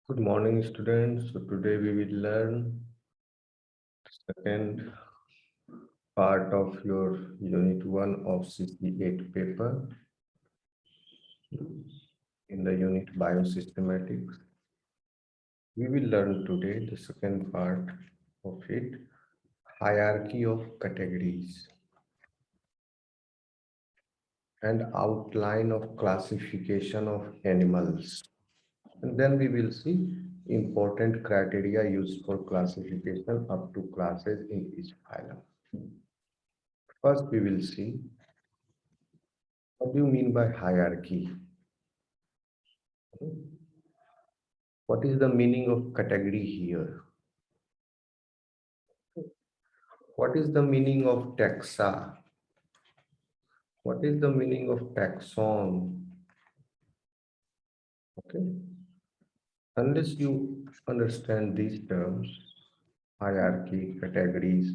Good morning, students. So today we will learn second part of your Unit 1 of CC8 paper in the unit Biosystematics. We will learn today the second part of it, hierarchy of categories and outline of classification of animals. And then we will see important criteria used for classification up to classes in each phylum. First, we will see what do you mean by hierarchy? What is the meaning of category here? What is the meaning of taxa? What is the meaning of taxon? Okay. Unless you understand these terms, hierarchy, categories,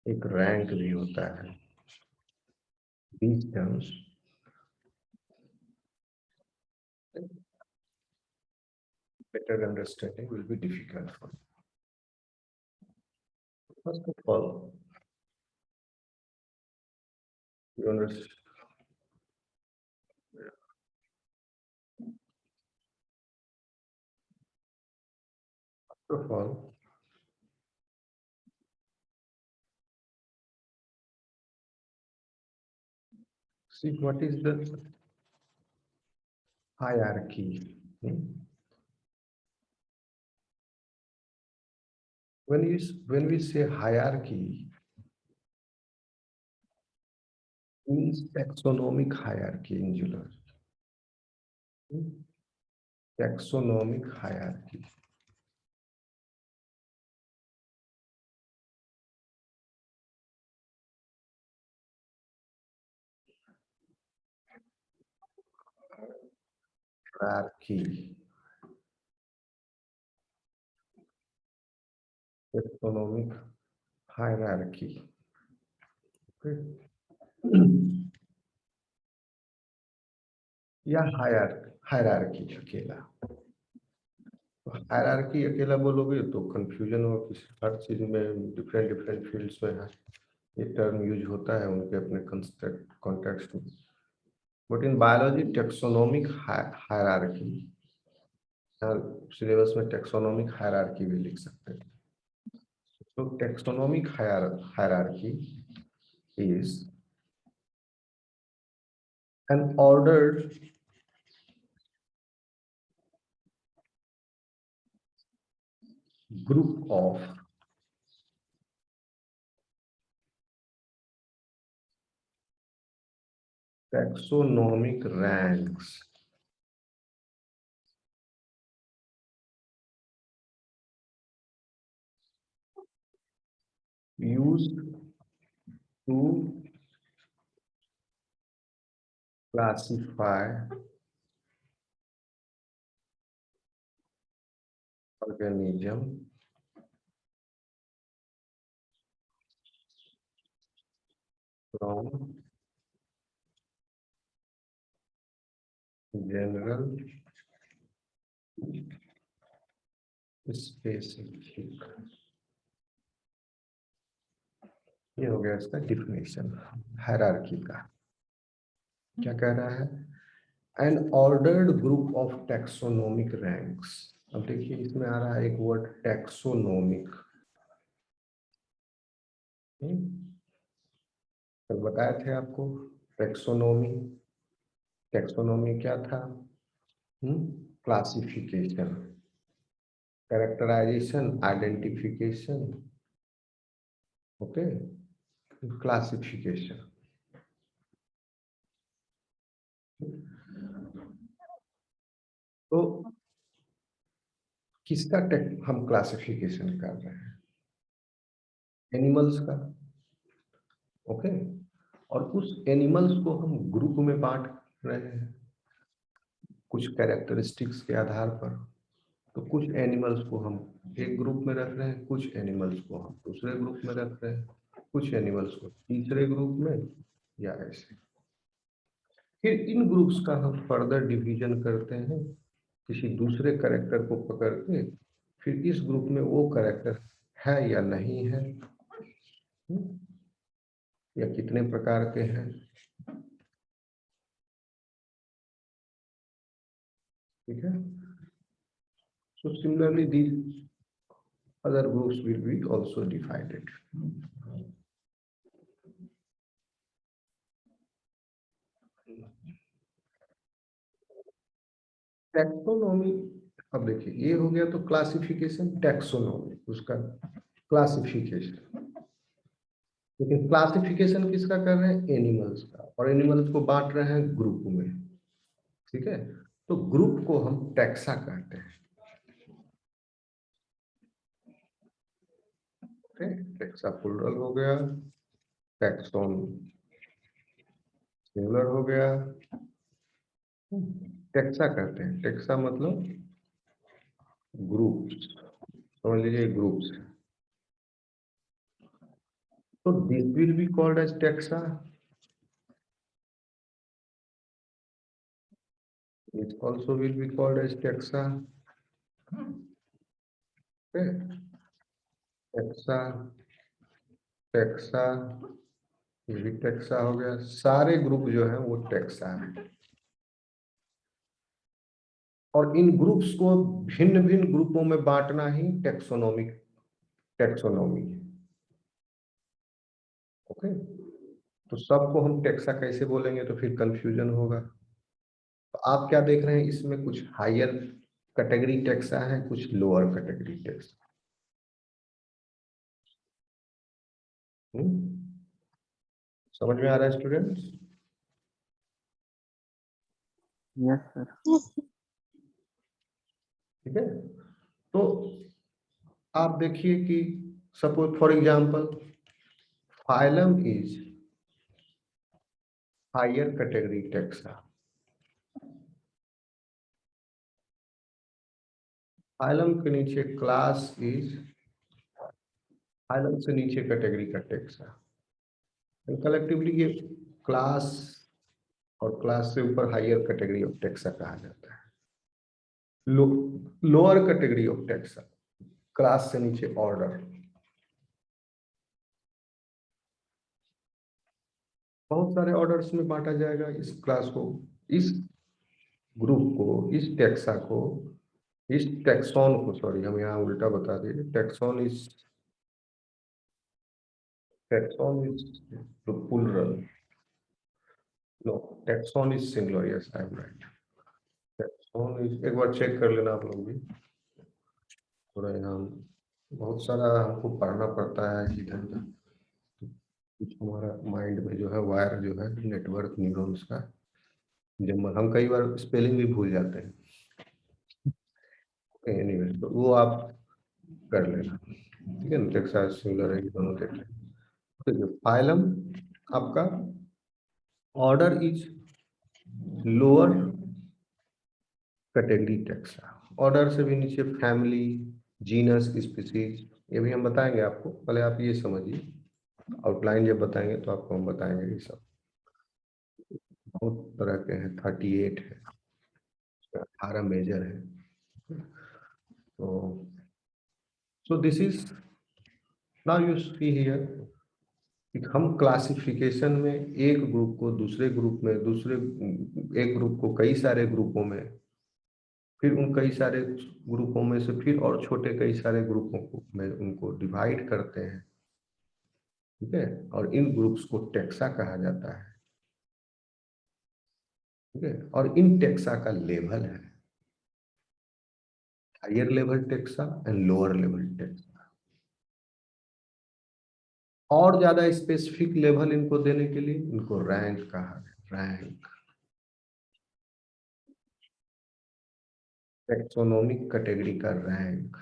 एक rank भी होता है. These terms, better understanding will be difficult for you. First of all, you understand. First of all, see what is the hierarchy. When we say hierarchy, means taxonomic hierarchy in zoology. Taxonomic hierarchy. Hierarchy. Taxonomic hierarchy. Okay. या hierarchy अकेला. Hierarchy अकेला बोलोगे तो confusion हो, किसी हर चीज में different fields में है ये टर्म यूज होता है उनके अपने कॉन्टेक्स्ट में. But in biology taxonomic hierarchy, syllabus में टेक्सोनोमिक हायरार्की भी लिख सकते हैं. तो taxonomic hierarchy is an ordered group of taxonomic ranks used to classify organism from general specific. ये हो गया इसका डिफिनेशन हायरार्की का. क्या कह रहा है? N ordered group of taxonomic ranks. अब देखिए इसमें आ रहा है एक वर्ड टैक्सोनोमिक. कल बताए थे आपको टैक्सोनोमी. टैक्सोनोमी क्या था? Classification, characterisation, identification. Okay, classification. तो किसका हम क्लासिफिकेशन कर रहे हैं? एनिमल्स का. ओके, और उस एनिमल्स को हम ग्रुप में बांट रहे हैं कुछ कैरेक्टरिस्टिक्स के आधार पर. तो कुछ एनिमल्स को हम एक ग्रुप में रख रहे हैं, कुछ एनिमल्स को हम दूसरे ग्रुप में रख रहे हैं, कुछ एनिमल्स को तीसरे ग्रुप में, या ऐसे. फिर इन ग्रुप्स का हम फर्दर डिवीजन करते हैं किसी दूसरे कैरेक्टर को पकड़ के फिर इस ग्रुप में वो कैरेक्टर है या नहीं है, या कितने प्रकार के हैं, ठीक है। So similarly these other groups will be also divided. Taxonomy, अब देखिए ये हो गया तो क्लासिफिकेशन, टैक्सोनॉमी उसका क्लासिफिकेशन। लेकिन क्लासिफिकेशन किसका कर रहे हैं? एनिमल्स का, और एनिमल्स को बांट रहे हैं ग्रुप में, ठीक है। तो ग्रुप को हम टैक्सा कहते हैं, टैक्सा प्लुरल हो गया, टैक्सोन सिंगुलर हो गया। टैक्सा कहते हैं, टैक्सा मतलब ग्रुप्स, समझ लीजिए groups. So this will be called as taxa. It also will be called as taxa. Okay. Taxa, taxa, ये भी टैक्सा हो गया। सारे ग्रुप जो है वो टैक्सा है, और इन ग्रुप्स को भिन्न भिन्न ग्रुपों में बांटना ही टैक्सोनॉमिक टैक्सोनॉमी है। ओके, तो सबको हम टैक्सा कैसे बोलेंगे तो फिर कंफ्यूजन होगा। तो आप क्या देख रहे हैं इसमें, कुछ हायर कैटेगरी टैक्सा है, कुछ लोअर कैटेगरी टैक्सा। समझ में आ रहा है स्टूडेंट्स? Yes sir. ठीक है, तो आप देखिए कि suppose for example phylum is higher category taxa. Phylum के नीचे क्लास इज, फाइलम से नीचे कैटेगरी का टैक्सा। कलेक्टिवली ये क्लास और क्लास से ऊपर हायर कैटेगरी ऑफ टैक्सा कहा जाता है। Lower category of taxa, class से नीचे ऑर्डर। बहुत सारे ऑर्डर्स में बांटा जाएगा इस क्लास को, इस ग्रुप को, इस टैक्सा को, इस टैक्सॉन को, सॉरी हम यहाँ उल्टा बता दिए। Taxon is plural. No, taxon is singular. Yes, I am right. Taxon is, एक बार चेक कर लेना आप लोग भी, थोड़ा यहाँ बहुत सारा हमको पढ़ना पड़ता है इधर उधर। कुछ हमारा माइंड में जो है वायर जो है नेटवर्क न्यूरॉन्स का, जब हम कई बार स्पेलिंग भी भूल जाते हैं। एनीवे, तो वो आप कर लेना, ठीक है ना। टेक्सास सिंगुलर है, ये दोनों देख लें। तो फाइलम आपका order is lower category taxa. Order से भी नीचे फैमिली, जीनस, स्पीसीज, ये भी हम बताएंगे आपको, पहले आप ये समझिए। आउटलाइन जब बताएंगे तो आपको हम बताएंगे ये सब। बहुत तरह के हैं, 38 है, 18 मेजर है। तो so this is, now you see here, हम क्लासिफिकेशन में एक ग्रुप को दूसरे ग्रुप में, दूसरे एक ग्रुप को कई सारे ग्रुपों में, फिर उन कई सारे ग्रुपों में से फिर और छोटे कई सारे ग्रुपों को में उनको डिवाइड करते हैं, ठीक है। और इन ग्रुप्स को टैक्सा कहा जाता है, ठीक है। और इन टैक्सा का लेवल है higher level taxa and lower level taxa. और ज्यादा स्पेसिफिक लेवल इनको देने के लिए इनको रैंक कहा है, रैंक। टैक्सोनॉमिक कैटेगरी का rank,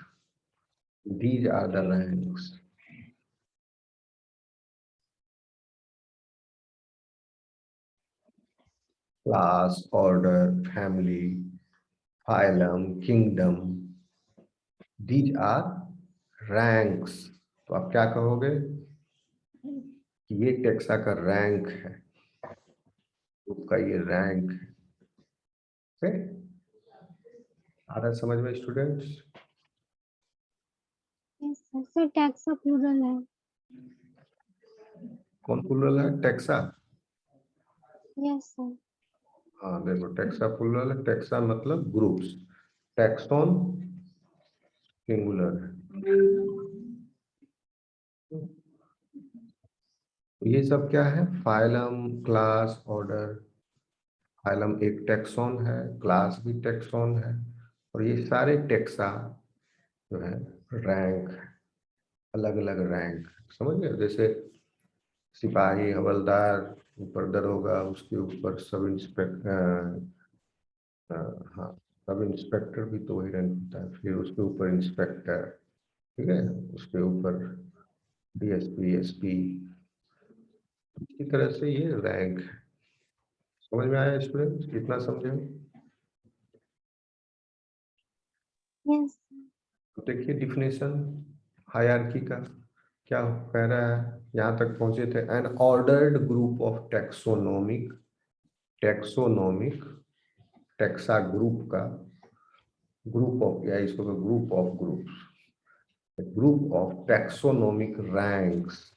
these are the ranks. Class, order, family, phylum, kingdom, these are ranks. तो आप क्या कहोगे कि ये टैक्सा का रैंक है, ग्रुप का ये रैंक है। आ रहा है समझ में students? Yes sir. Sir taxa plural है। कौन प्लूरल है? टेक्सा। Yes sir. हाँ देखो, टेक्सा प्लूरल है। टेक्सा मतलब ग्रुप्स, टैक्सोन सिंगुलर है। ये सब क्या है? Phylum, class, order. फाइलम एक टैक्सोन है, क्लास भी टैक्सोन है, और ये सारे टैक्सा जो है रैंक, अलग अलग रैंक। समझ गए? जैसे सिपाही, हवलदार, ऊपर दरोगा, उसके ऊपर सब इंस्पेक्टर, हाँ सब इंस्पेक्टर भी तो वही रैंक होता है। फिर उसके ऊपर इंस्पेक्टर, ठीक है, उसके ऊपर डीएसपी, एसपी। इसी तरह से ये रैंक है। समझ में आया स्टूडेंट? कितना समझे? यस। तो देखिए डिफिनेशन हायरार्की का क्या कह रहा है। यहाँ तक पहुंचे थे। N ordered group of taxonomic, taxonomic taxa group का, ग्रुप ऑफ, या इसको group of groups, group of taxonomic ranks,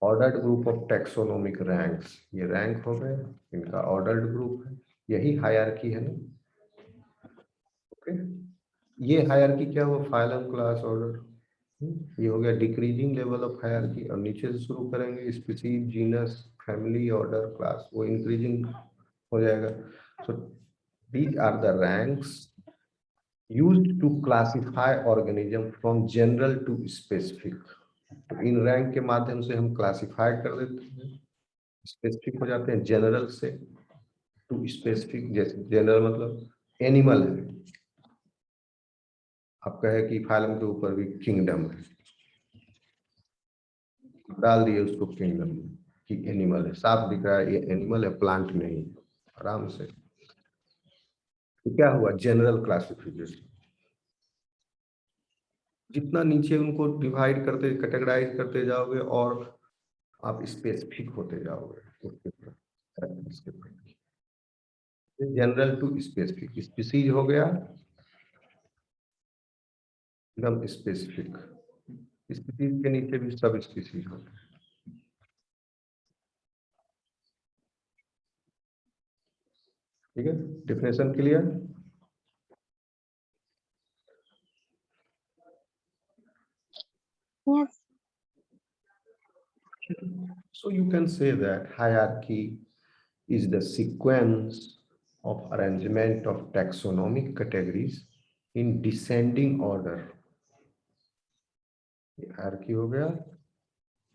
ordered group of taxonomic ranks. ये रैंक हो गए, इनका ऑर्डर्ड ग्रुप है, यही हायरार्की है ना। ओके, ये हायरार्की क्या हुआ? Phylum, class, order. ये हो गया डिक्रीजिंग लेवल ऑफ हायरार्की। और नीचे से शुरू करेंगे, species, genus, family, order, class, वो इंक्रीजिंग हो जाएगा। So these are the ranks used to classify organism from general to specific। तो इन रैंक के माध्यम से हम क्लासिफाई कर देते हैं, स्पेसिफिक हो जाते हैं जनरल से टू स्पेसिफिक। जैसे जनरल मतलब एनिमल है, आप कहे कि फाइलम के ऊपर भी किंगडम है, डाल दिए उसको किंगडम में कि एनिमल है, साफ दिख रहा है ये एनिमल है, प्लांट नहीं, आराम से। तो क्या हुआ? General classification. जितना नीचे उनको डिवाइड करते, कैटेगराइज करते जाओगे, और आप स्पेसिफिक होते जाओगे उसके प्रति। जनरल टू स्पेसिफिक, स्पीसीज हो गया एकदम स्पेसिफिक, स्पीसीज के नीचे भी सब स्पीसीज होते हैं। ठीक है, definition clear? Yes. So you can say that hierarchy is the sequence of arrangement of taxonomic categories in descending order। Hierarchy हो गया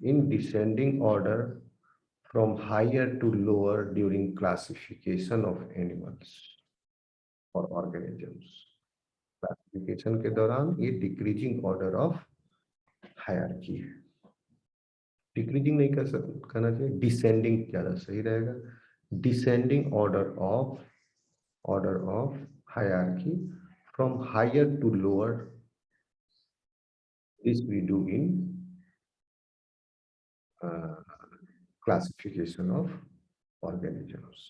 in descending order from higher to lower during classification of animals or organisms। Classification के दौरान ये decreasing order of hierarchy है। Decreasing नहीं कर सकते, कहना चाहिए डिसेंडिंग ज्यादा सही रहेगा। Descending order of hierarchy from higher to lower, this we do in classification of organisms.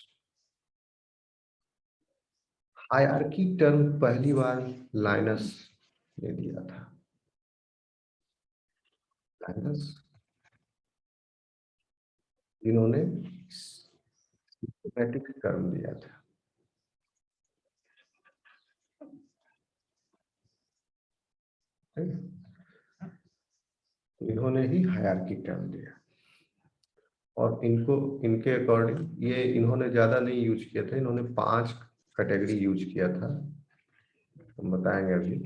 Hierarchy term पहली बार लाइनस ने दिया था। लाइनस जिन्होंने सिस्टेमैटिक टर्म दिया था। इन्होंने ही हायरार्की टर्म दिया, और इनको, इनके अकॉर्डिंग ये इन्होंने ज्यादा नहीं यूज किया था, इन्होंने 5 कैटेगरी यूज किया था, हम बताएंगे अभी।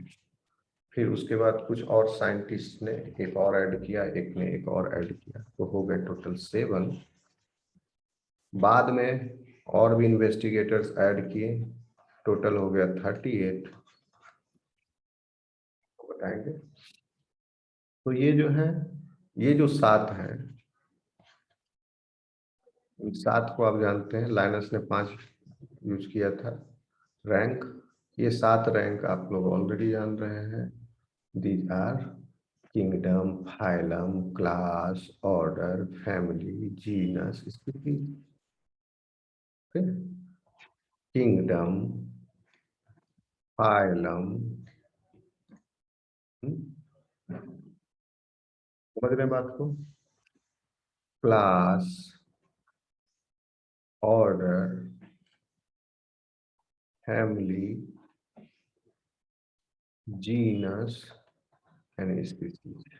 फिर उसके बाद कुछ और साइंटिस्ट ने एक और ऐड किया, एक ने एक और ऐड किया, तो हो गए टोटल 7। बाद में और भी इन्वेस्टिगेटर्स ऐड किए, टोटल हो गया 38, बताएंगे। तो ये जो है, ये जो 7 है, इन 7 को आप जानते हैं, लाइनस ने 5 यूज किया था रैंक। ये 7 रैंक आप लोग ऑलरेडी जान रहे हैं। These are kingdom, phylum, class, order, family, genus, species. Kingdom, phylum, समझ रहे हैं बात को? Class, order, family, genus and species.